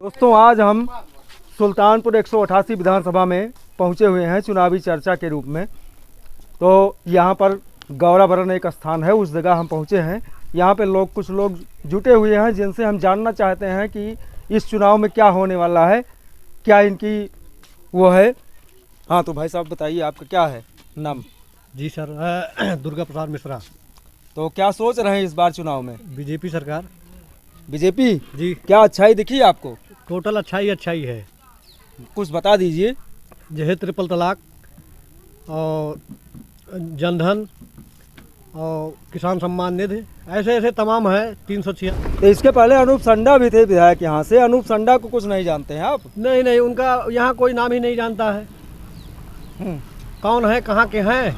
दोस्तों आज हम सुल्तानपुर 188 विधानसभा में पहुंचे हुए हैं चुनावी चर्चा के रूप में। तो यहाँ पर गौरावरण एक स्थान है, उस जगह हम पहुंचे हैं। यहाँ पे कुछ लोग जुटे हुए हैं जिनसे हम जानना चाहते हैं कि इस चुनाव में क्या होने वाला है, क्या इनकी वो है। हाँ तो भाई साहब बताइए आपका क्या है नाम? जी सर, दुर्गा प्रसाद मिश्रा। तो क्या सोच रहे हैं इस बार चुनाव में? बीजेपी सरकार। बीजेपी जी। क्या अच्छाई दिखी आपको? टोटल अच्छाई है। कुछ बता दीजिए। जैसे ट्रिपल तलाक और जनधन और किसान सम्मान निधि, ऐसे तमाम है 306। तो इसके पहले अनूप संडा भी थे विधायक यहाँ से। अनूप संडा को कुछ नहीं जानते हैं आप? नहीं, उनका यहाँ कोई नाम ही नहीं जानता है। कौन है, कहाँ के हैं?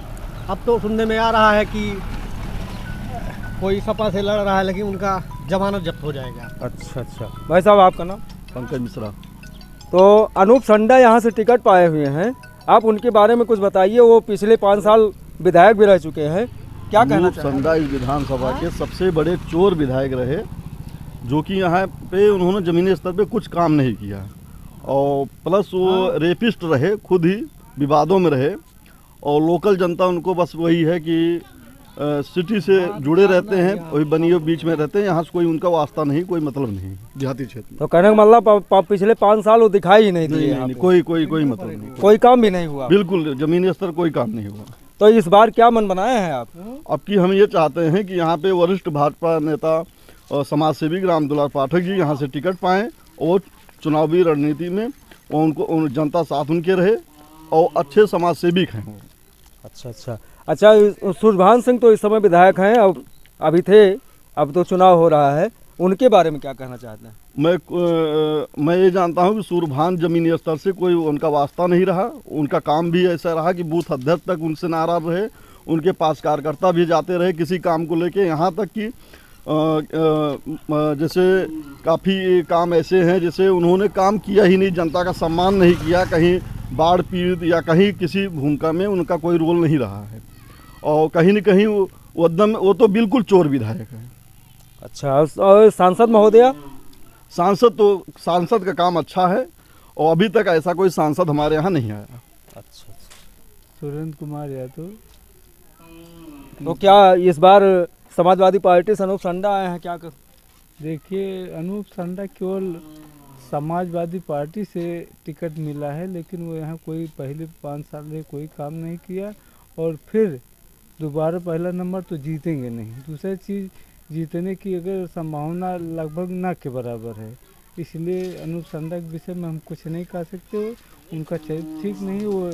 अब तो सुनने में आ रहा है कि कोई सपा से लड़ रहा है, लेकिन उनका जमानत जब्त हो जाएगा। अच्छा। भाई साहब आपका नाम? पंकज मिश्रा। तो अनूप संडा यहाँ से टिकट पाए हुए हैं, आप उनके बारे में कुछ बताइए। वो पिछले 5 साल विधायक भी रह चुके हैं, क्या कहना चाहिए? संडा इस विधानसभा के सबसे बड़े चोर विधायक रहे, जो कि यहाँ पे उन्होंने ज़मीनी स्तर पे कुछ काम नहीं किया, और प्लस वो रेपिस्ट रहे, खुद ही विवादों में रहे। और लोकल जनता उनको बस वही है कि सिटी से जुड़े रहते हैं, वही बनिए बीच में रहते हैं, यहाँ से कोई उनका वास्ता नहीं, कोई मतलब नहीं देहाती क्षेत्र में। तो कहने का मतलब पिछले 5 साल वो दिखाई ही नहीं दिए? नहीं, कोई मतलब नहीं, कोई काम भी नहीं हुआ? बिल्कुल जमीनी स्तर कोई काम नहीं हुआ। तो इस बार क्या मन बनाए हैं आप? अब की हम ये चाहते हैं कि यहाँ पे वरिष्ठ भाजपा नेता और समाज सेवी रामदुलार पाठक जी यहाँ से टिकट पाएँ और चुनावी रणनीति में उनको जनता साथ उनके रहे और अच्छे समाज सेवी हैं। अच्छा, सूरभान सिंह तो इस समय विधायक हैं, अब अभी थे, अब तो चुनाव हो रहा है, उनके बारे में क्या कहना चाहते हैं? मैं ये जानता हूँ कि सूरभान जमीनी स्तर से कोई उनका वास्ता नहीं रहा। उनका काम भी ऐसा रहा कि बूथ अध्यक्ष तक उनसे नाराज रहे, उनके पास कार्यकर्ता भी जाते रहे किसी काम को लेके, यहाँ तक कि जैसे काफ़ी काम ऐसे हैं जैसे उन्होंने काम किया ही नहीं, जनता का सम्मान नहीं किया, कहीं बाढ़ पीड़ित या कहीं किसी भूमिका में उनका कोई रोल नहीं रहा है, और कहीं न कहीं वो तो बिल्कुल चोर विधायक है। अच्छा, और सांसद महोदया? सांसद का काम अच्छा है, और अभी तक ऐसा कोई सांसद हमारे यहाँ नहीं आया। अच्छा। सुरेंद्र कुमार यादव। तो क्या इस बार समाजवादी पार्टी से अनूप संडा आए हैं क्या? देखिए, अनूप संडा केवल समाजवादी पार्टी से टिकट मिला है, लेकिन वो यहाँ कोई पहले 5 साल में कोई काम नहीं किया, और फिर दोबारा पहला नंबर तो जीतेंगे नहीं। दूसरी चीज़, जीतने की अगर संभावना लगभग ना के बराबर है, इसलिए अनूप संडा के विषय में हम कुछ नहीं कह सकते। उनका चरित्र ठीक नहीं, वो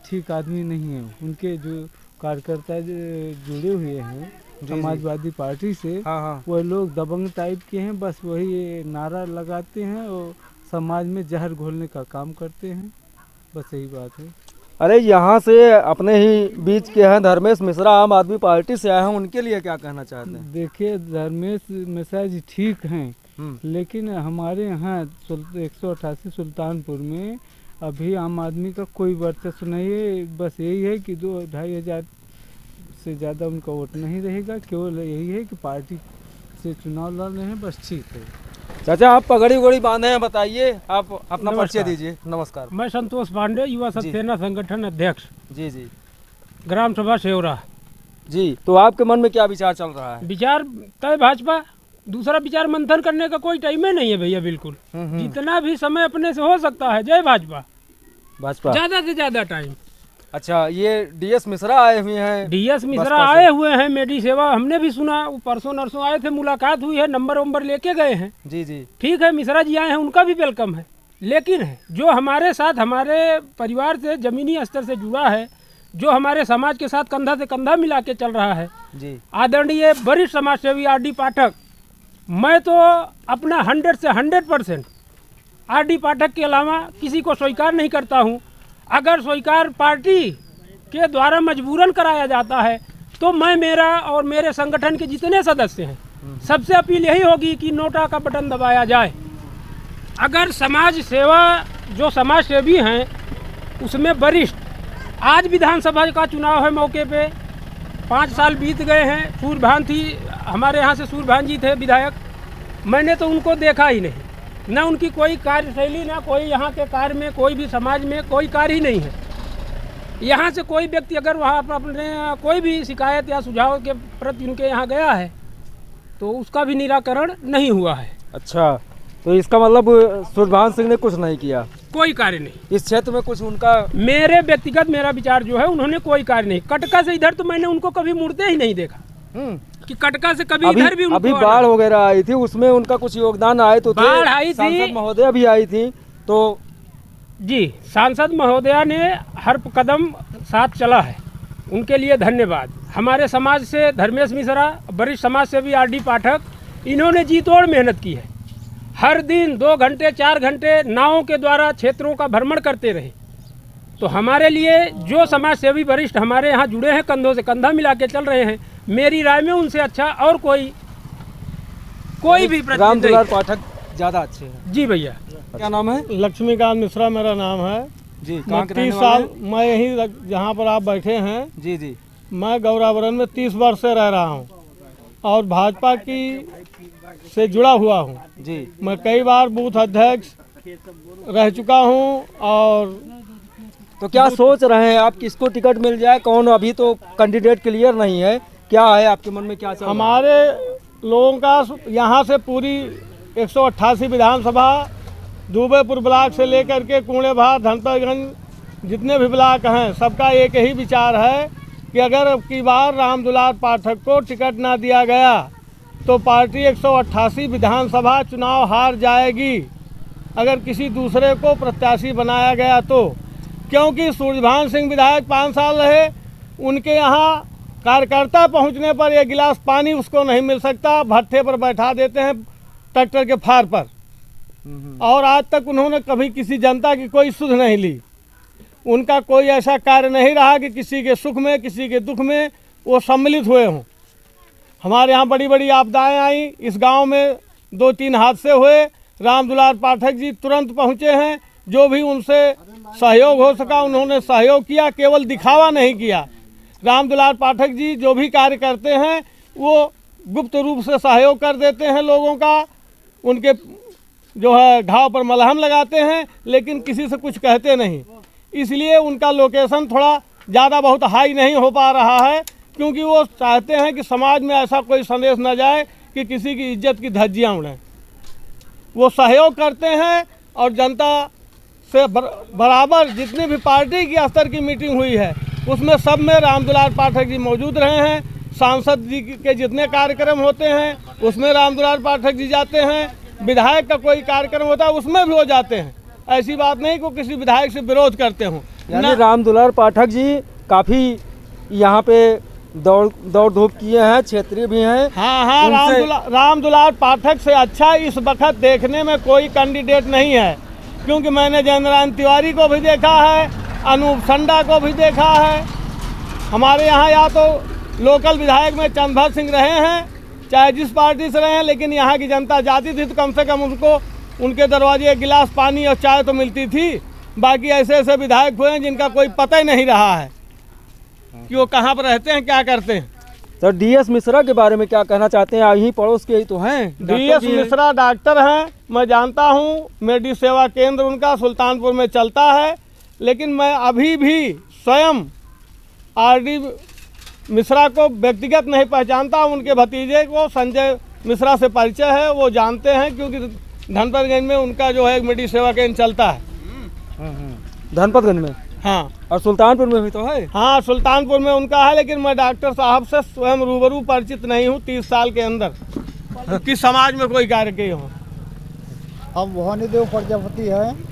ठीक आदमी नहीं है। उनके जो कार्यकर्ता जुड़े हुए हैं समाजवादी पार्टी से, वो लोग दबंग टाइप के हैं, बस वही नारा लगाते हैं और समाज में जहर घोलने का काम करते हैं, बस यही बात है। अरे यहाँ से अपने ही बीच के हैं धर्मेश मिश्रा, आम आदमी पार्टी से आए हैं, उनके लिए क्या कहना चाहते हैं? देखिए, धर्मेश मिश्रा जी ठीक हैं, लेकिन हमारे यहाँ 188 सुल्तानपुर में अभी आम आदमी का कोई वर्चस्व नहीं है। बस यही है कि 2-2.5 हज़ार से ज़्यादा उनका वोट नहीं रहेगा। केवल यही है कि पार्टी से चुनाव लड़ रहे हैं, बस ठीक है। चाचा, आप पगड़ी वगड़ी बांधे हैं, बताइए, आप अपना परिचय दीजिए। नमस्कार, मैं संतोष पांडे, युवा सेना संगठन अध्यक्ष। जी। ग्राम सभा सेवरा जी। तो आपके मन में क्या विचार चल रहा है? विचार तय भाजपा, दूसरा विचार मंथन करने का कोई टाइम ही नहीं है भैया, बिल्कुल। जितना भी समय अपने से हो सकता है, जय भाजपा, ज़्यादा से ज़्यादा टाइम। अच्छा, ये डीएस मिश्रा आए हुए हैं? डीएस मिश्रा आए हुए हैं, मेडी सेवा हमने भी सुना, वो परसों नरसों आए थे, मुलाकात हुई है, नंबर लेके गए हैं। जी। ठीक है, मिश्रा जी आए हैं, उनका भी वेलकम है। लेकिन है जो हमारे साथ, हमारे परिवार से जमीनी स्तर से जुड़ा है, जो हमारे समाज के साथ कंधा से कंधा मिला के चल रहा है जी, आदरणीय वरिष्ठ समाज सेवी आर.डी. पाठक। मैं तो अपना 100 से 100% आर.डी. पाठक के अलावा किसी को स्वीकार नहीं करता हूं। अगर स्वीकार पार्टी के द्वारा मजबूरन कराया जाता है, तो मैं, मेरा और मेरे संगठन के जितने सदस्य हैं, सबसे अपील यही होगी कि नोटा का बटन दबाया जाए। अगर समाज सेवा, जो समाज सेवी हैं, उसमें वरिष्ठ, आज विधानसभा का चुनाव है, मौके पे 5 साल बीत गए हैं। सूरभान थी, हमारे यहाँ से सूरभान जी थे विधायक, मैंने तो उनको देखा ही नहीं। ना उनकी कोई कार्यशैली, ना कोई यहाँ के कार्य में, कोई भी समाज में कोई कार्य ही नहीं है। यहाँ से कोई व्यक्ति अगर वहाँ पर अपने कोई भी शिकायत या सुझाव के प्रति उनके यहाँ गया है तो उसका भी निराकरण नहीं हुआ है। अच्छा, तो इसका मतलब सूरभान सिंह ने कुछ नहीं किया, कोई कार्य नहीं इस क्षेत्र में कुछ उनका। मेरे व्यक्तिगत मेरा विचार जो है, उन्होंने कोई कार्य नहीं। कटका से इधर तो मैंने उनको कभी मुड़ते ही नहीं देखा कि कटका से कभी इधर भी उनको अभी बाढ़ वगैरह आई थी, उसमें उनका कुछ योगदान आए तो थे। बाढ़ आई थी, सांसद महोदया भी आई थी, तो जी सांसद महोदया ने हर कदम साथ चला है, उनके लिए धन्यवाद। हमारे समाज से धर्मेश मिश्रा, वरिष्ठ समाज सेवी आर डी पाठक, इन्होंने जी तोड़ मेहनत की है। हर दिन 2 घंटे 4 घंटे नावों के द्वारा क्षेत्रों का भ्रमण करते रहे। तो हमारे लिए जो समाज सेवी वरिष्ठ हमारे यहाँ जुड़े हैं, कंधों से कंधा मिला के चल रहे हैं, मेरी राय में उनसे अच्छा और कोई भी राम दुलार पाठक ज़्यादा अच्छे हैं। जी भैया। क्या नाम है? लक्ष्मीकांत मिश्रा मेरा नाम है जी। मैं कहाँ के 30 रहने वाले साल, मैं यहीं जहाँ पर आप बैठे हैं, हैं? जी जी। मैं गौरावरण में 30 वर्ष से रह रहा हूँ और भाजपा की से जुड़ा हुआ हूँ जी। मैं कई बार बूथ अध्यक्ष रह चुका हूँ। और तो क्या सोच रहे हैं आप, किसको टिकट मिल जाए? कौन, अभी तो कैंडिडेट क्लियर नहीं है, क्या है आपके मन में, क्या चल रहा है? हमारे लोगों का यहाँ से पूरी 188 विधानसभा, दुबेपुर ब्लॉक से लेकर के कुंडेभार, धनपतगंज, जितने भी ब्लॉक हैं, सबका एक ही विचार है कि अगर अब की बार राम दुलार पाठक को टिकट ना दिया गया तो पार्टी 188 विधानसभा चुनाव हार जाएगी। अगर किसी दूसरे को प्रत्याशी बनाया गया तो, क्योंकि सूरभान सिंह विधायक 5 साल रहे, उनके यहाँ कार्यकर्ता पहुँचने पर 1 गिलास पानी उसको नहीं मिल सकता, भट्ठे पर बैठा देते हैं ट्रैक्टर के फार पर। और आज तक उन्होंने कभी किसी जनता की कोई सुध नहीं ली। उनका कोई ऐसा कार्य नहीं रहा कि किसी के सुख में, किसी के दुख में वो सम्मिलित हुए हों। हमारे यहाँ बड़ी बड़ी आपदाएं आई, इस गांव में 2-3 हादसे हुए, राम दुलार पाठक जी तुरंत पहुँचे हैं। जो भी उनसे सहयोग हो सका उन्होंने सहयोग किया, केवल दिखावा नहीं किया। राम दुलार पाठक जी जो भी कार्य करते हैं वो गुप्त रूप से सहयोग कर देते हैं लोगों का, उनके जो है घाव पर मलहम लगाते हैं, लेकिन किसी से कुछ कहते नहीं। इसलिए उनका लोकेशन थोड़ा ज़्यादा बहुत हाई नहीं हो पा रहा है, क्योंकि वो चाहते हैं कि समाज में ऐसा कोई संदेश न जाए कि किसी की इज्जत की धज्जियाँ उड़ें। वो सहयोग करते हैं और जनता से बराबर जितनी भी पार्टी की स्तर की मीटिंग हुई है उसमें सब में राम दुलार पाठक जी मौजूद रहे हैं। सांसद जी के जितने कार्यक्रम होते हैं उसमें राम दुलार पाठक जी जाते हैं। विधायक का कोई कार्यक्रम होता है उसमें भी वो जाते हैं। ऐसी बात नहीं कि किसी विधायक से विरोध करते हों। यानी राम दुलार पाठक जी काफ़ी यहाँ पे दौड़ धूप किए हैं, क्षेत्रीय भी हैं। हाँ, राम दुलार पाठक से अच्छा इस वक्त देखने में कोई कैंडिडेट नहीं है, क्योंकि मैंने जयनारायण तिवारी को भी देखा है, अनूप संडा को भी देखा है। हमारे यहाँ या तो लोकल विधायक में चंद्रभद्र सिंह रहे हैं, चाहे जिस पार्टी से रहे हैं, लेकिन यहाँ की जनता जाती थी तो कम से कम उनको उनके दरवाजे 1 गिलास पानी और चाय तो मिलती थी। बाकी ऐसे ऐसे विधायक हुए हैं जिनका कोई पता ही नहीं रहा है कि वो कहाँ पर रहते हैं, क्या करते हैं। तो DS मिश्रा के बारे में क्या कहना चाहते हैं? यहीं पड़ोस के ही तो हैं। DS मिश्रा डॉक्टर हैं, मैं जानता हूँ। मेडी सेवा केंद्र उनका सुल्तानपुर में चलता है, लेकिन मैं अभी भी स्वयं RD मिश्रा को व्यक्तिगत नहीं पहचानता। उनके भतीजे को संजय मिश्रा से परिचय है, वो जानते हैं, क्योंकि धनपतगंज में उनका जो है एक मेडी सेवा केंद्र चलता है। धनपतगंज में? हाँ। और सुल्तानपुर में भी तो है? हाँ, सुल्तानपुर में उनका है, लेकिन मैं डॉक्टर साहब से स्वयं रूबरू परिचित नहीं हूँ 30 साल के अंदर कि समाज में कोई कार्य किए हों। हम भवानीदेव प्रजापति हैं।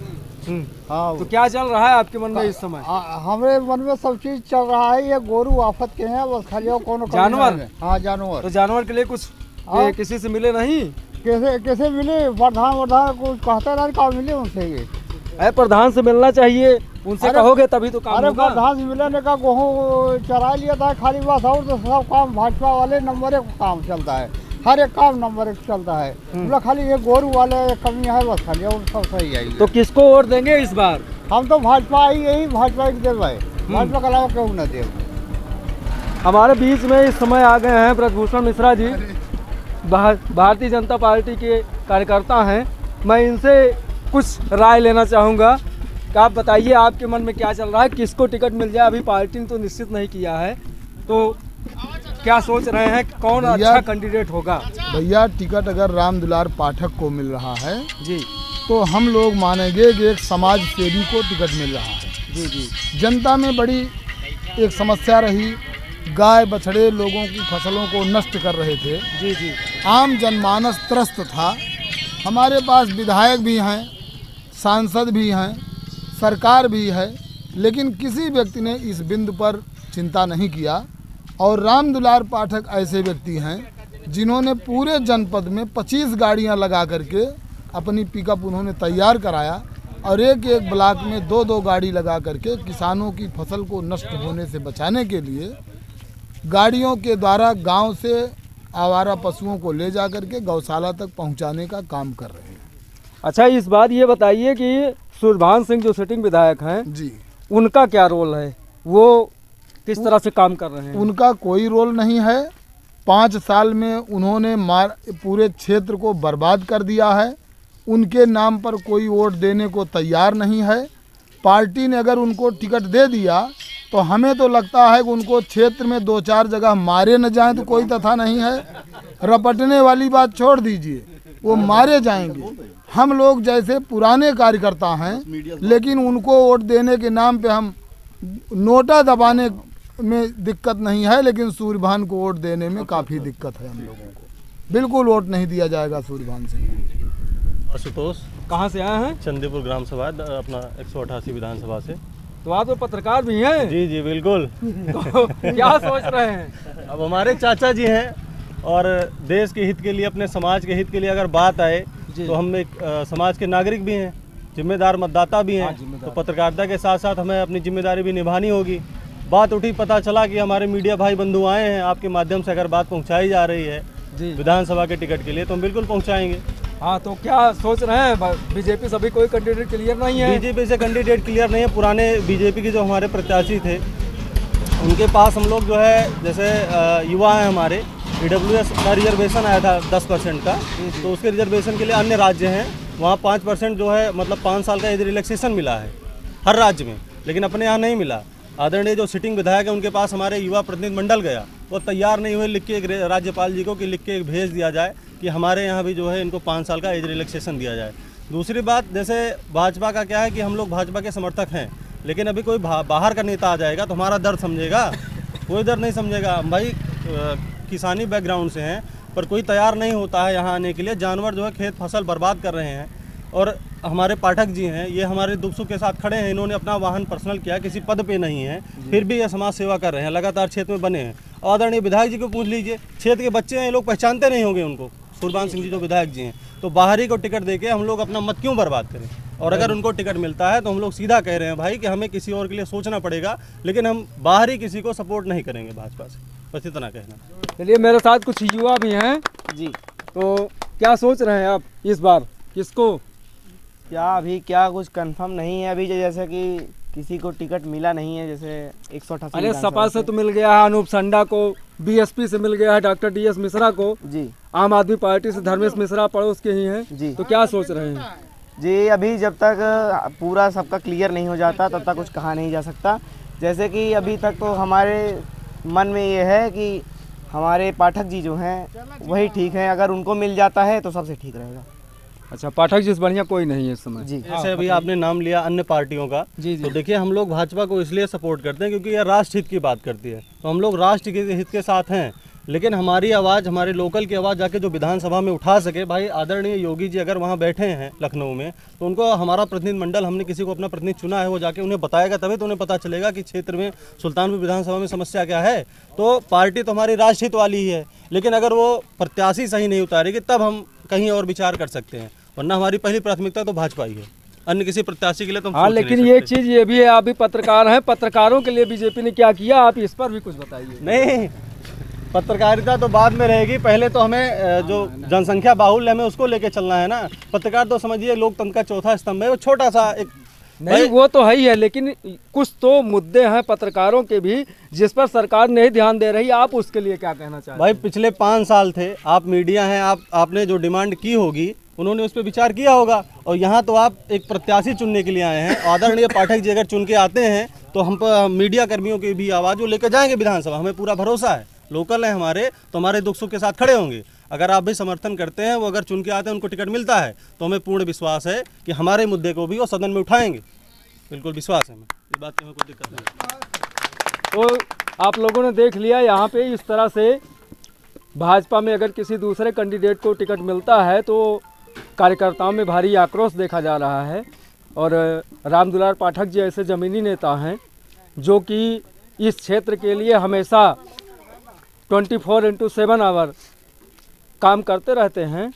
हाँ, तो क्या चल रहा है आपके मन में इस समय? हमारे मन में सब चीज चल रहा है। ये गोरू आफत के हैं, बस खाली कौन जानवर। हाँ, जानवर। तो जानवर के लिए कुछ किसी से मिले नहीं? कैसे मिले? प्रधान कुछ कहते नहीं, कहाँ मिले उनसे? ये प्रधान से मिलना चाहिए, उनसे कहोगे तभी तो काम होगा। अरे प्रधान से मिलने का गेहूँ चरा लिया था खाली, बस। और तो सब काम भाजपा वाले नंबर 1 काम चलता है, हर एक काम नंबर 1 चलता है। मतलब खाली ये गोरू वाले कमी है बस, खाली और सब सही है। तो किसको वोट देंगे इस बार? हम तो भाजपा ही, यही भाजपा की देव है, भाजपा के अलावा क्यों न देव। हमारे बीच में इस समय आ गए हैं ब्रजभूषण मिश्रा जी, भारतीय जनता पार्टी के कार्यकर्ता हैं। मैं इनसे कुछ राय लेना चाहूँगा कि आप बताइए आपके मन में क्या चल रहा है, किसको टिकट मिल जाए। अभी पार्टी ने तो निश्चित नहीं किया है, तो क्या सोच रहे हैं कि कौन अच्छा कैंडिडेट होगा? भैया टिकट अगर राम दुलार पाठक को मिल रहा है जी, तो हम लोग मानेंगे कि एक समाज सेवी को टिकट मिल रहा है। जी जी। जनता में बड़ी एक समस्या रही, गाय बछड़े लोगों की फसलों को नष्ट कर रहे थे। जी जी। आम जनमानस त्रस्त था। हमारे पास विधायक भी हैं, सांसद भी हैं, सरकार भी है, लेकिन किसी व्यक्ति ने इस बिंदु पर चिंता नहीं किया। और राम दुलार पाठक ऐसे व्यक्ति हैं जिन्होंने पूरे जनपद में 25 गाड़ियां लगा करके अपनी पिकअप उन्होंने तैयार कराया और एक एक ब्लॉक में 2-2 गाड़ी लगा करके किसानों की फसल को नष्ट होने से बचाने के लिए गाड़ियों के द्वारा गांव से आवारा पशुओं को ले जा करके गौशाला तक पहुंचाने का काम कर रहे हैं। अच्छा, इस बात ये बताइए कि सूरभान सिंह जो सिटिंग विधायक हैं जी, उनका क्या रोल है, वो किस तरह से काम कर रहे हैं? उनका कोई रोल नहीं है। 5 साल में उन्होंने पूरे क्षेत्र को बर्बाद कर दिया है। उनके नाम पर कोई वोट देने को तैयार नहीं है। पार्टी ने अगर उनको टिकट दे दिया तो हमें तो लगता है कि उनको क्षेत्र में 2-4 जगह मारे न जाएं तो कोई तथा नहीं है। रपटने वाली बात छोड़ दीजिए, वो मारे जाएंगे। हम लोग जैसे पुराने कार्यकर्ता हैं, लेकिन उनको वोट देने के नाम पे हम नोटा दबाने में दिक्कत नहीं है, लेकिन सूर्यभान को वोट देने में काफ़ी दिक्कत है। हम लोगों को बिल्कुल वोट नहीं दिया जाएगा सूर्यभान सिंह। आशुतोष, कहाँ से आए हैं? चंदीपुर ग्राम सभा, अपना 188 विधानसभा से। तो आप तो पत्रकार भी हैं? जी जी बिल्कुल। तो क्या सोच रहे हैं? अब हमारे चाचा जी हैं और देश के हित के लिए, अपने समाज के हित के लिए अगर बात आए तो हम एक समाज के नागरिक भी हैं, जिम्मेदार मतदाता भी हैं। तो पत्रकारिता के साथ साथ हमें अपनी जिम्मेदारी भी निभानी होगी। बात उठी, पता चला कि हमारे मीडिया भाई बंधु आए हैं, आपके माध्यम से अगर बात पहुंचाई जा रही है विधानसभा के टिकट के लिए तो हम बिल्कुल पहुंचाएंगे। हाँ, तो क्या सोच रहे हैं? बीजेपी से अभी कोई कैंडिडेट क्लियर नहीं है? बीजेपी से कैंडिडेट क्लियर नहीं है। पुराने बीजेपी के जो हमारे प्रत्याशी थे उनके पास हम लोग जो है, जैसे युवा हैं हमारे, EWS का रिजर्वेशन आया था 10% का, तो उसके रिजर्वेशन के लिए अन्य राज्य हैं, वहाँ 5% जो है मतलब 5 साल का एज रिलैक्सेशन मिला है हर राज्य में, लेकिन अपने यहाँ नहीं मिला। आदरणीय जो सिटिंग विधायक है उनके पास हमारे युवा प्रतिनिधि मंडल गया, वो तैयार नहीं हुए लिख के राज्यपाल जी को कि लिख के भेज दिया जाए कि हमारे यहाँ भी जो है इनको 5 साल का एज रिलैक्सेशन दिया जाए। दूसरी बात, जैसे भाजपा का क्या है कि हम लोग भाजपा के समर्थक हैं, लेकिन अभी कोई बाहर का नेता आ जाएगा तो हमारा दर्द समझेगा, कोई दर्द नहीं समझेगा। हम भाई किसानी बैकग्राउंड से हैं, पर कोई तैयार नहीं होता है यहाँ आने के लिए। जानवर जो है खेत फसल बर्बाद कर रहे हैं। और हमारे पाठक जी हैं, ये हमारे दुख सुख के साथ खड़े हैं। इन्होंने अपना वाहन पर्सनल किया, किसी पद पे नहीं है, फिर भी ये समाज सेवा कर रहे हैं, लगातार क्षेत्र में बने हैं। आदरणीय विधायक जी को पूछ लीजिए, क्षेत्र के बच्चे हैं, ये लोग पहचानते नहीं होंगे उनको, सूरभान सिंह जी जो विधायक जी हैं। तो बाहरी को टिकट देके हम लोग अपना मत क्यों बर्बाद करें? और अगर उनको टिकट मिलता है तो हम लोग सीधा कह रहे हैं भाई कि हमें किसी और के लिए सोचना पड़ेगा, लेकिन हम बाहरी किसी को सपोर्ट नहीं करेंगे भाजपा से, बस इतना कहना। चलिए, मेरे साथ कुछ युवा भी हैं जी, तो क्या सोच रहे हैं आप इस बार किसको? अभी क्या कुछ कंफर्म नहीं है। अभी जैसे कि किसी को टिकट मिला नहीं है, जैसे 188। अरे सपा से तो मिल गया है अनूप संडा को, BSP से मिल गया है डॉक्टर DS मिश्रा को जी, आम आदमी पार्टी से धर्मेश मिश्रा पड़ोस के ही हैं जी। तो क्या सोच रहे हैं? जी, अभी जब तक पूरा सबका क्लियर नहीं हो जाता तब तक कुछ कहा नहीं जा सकता। जैसे कि अभी तक तो हमारे मन में ये है कि हमारे पाठक जी जो हैं वही ठीक हैं, अगर उनको मिल जाता है तो सबसे ठीक रहेगा। अच्छा, पाठक जी से बढ़िया कोई नहीं है इस समय जी। जैसे अभी आपने नाम लिया अन्य पार्टियों का, जी जी। तो देखिए हम लोग भाजपा को इसलिए सपोर्ट करते हैं क्योंकि यह राष्ट्र हित की बात करती है, तो हम लोग राष्ट्र के हित के साथ हैं। लेकिन हमारी आवाज़, हमारे लोकल की आवाज़ जाके जो विधानसभा में उठा सके, भाई आदरणीय योगी जी अगर वहाँ बैठे हैं लखनऊ में, तो उनको हमारा प्रतिनिधि मंडल, हमने किसी को अपना प्रतिनिधि चुना है, वो जाके उन्हें बताएगा, तभी तो उन्हें पता चलेगा कि क्षेत्र में सुल्तानपुर विधानसभा में समस्या क्या है। तो पार्टी तो हमारी राष्ट्रहित वाली ही है, लेकिन अगर वो प्रत्याशी सही नहीं उतारेगी तब हम कहीं और विचार कर सकते हैं, वरना हमारी पहली प्राथमिकता तो भाजपा ही है, अन्य किसी प्रत्याशी के लिए तो हम हाँ, सोच नहीं लेकिन सकते। ये चीज़ ये भी है, आप भी पत्रकार हैं, पत्रकारों के लिए बीजेपी ने क्या किया, आप इस पर भी कुछ बताइए। नहीं, पत्रकारिता तो बाद में रहेगी, पहले तो हमें जो जनसंख्या बाहुल्य हमें उसको लेके चलना है ना। पत्रकार तो समझिए लोकतंत्र का चौथा स्तंभ है, वो छोटा सा एक नहीं, वो तो है ही है, लेकिन कुछ तो मुद्दे हैं पत्रकारों के भी जिस पर सरकार नहीं ध्यान दे रही। आप उसके लिए क्या कहना चाहते हैं? भाई पिछले 5 साल थे, आप मीडिया हैं, आपने जो डिमांड की होगी उन्होंने उस पर विचार किया होगा। और यहाँ तो आप एक प्रत्याशी चुनने के लिए आए हैं। आदरणीय पाठक जी अगर चुन के आते हैं तो हम मीडिया कर्मियों की भी आवाज़ वो लेकर जाएंगे विधानसभा, हमें पूरा भरोसा है। लोकल है हमारे, तो हमारे दुख सुख के साथ खड़े होंगे। अगर आप भी समर्थन करते हैं, वो अगर चुन के आते हैं, उनको टिकट मिलता है, तो हमें पूर्ण विश्वास है कि हमारे मुद्दे को भी वो सदन में उठाएंगे। बिल्कुल विश्वास है हमें, ये बात में कोई दिक्कत नहीं। तो आप लोगों ने देख लिया यहाँ पे इस तरह से भाजपा में अगर किसी दूसरे कैंडिडेट को टिकट मिलता है तो कार्यकर्ताओं में भारी आक्रोश देखा जा रहा है। और रामदुलार पाठक जी ऐसे ज़मीनी नेता हैं जो कि इस क्षेत्र के लिए हमेशा 24/7 आवर काम करते रहते हैं।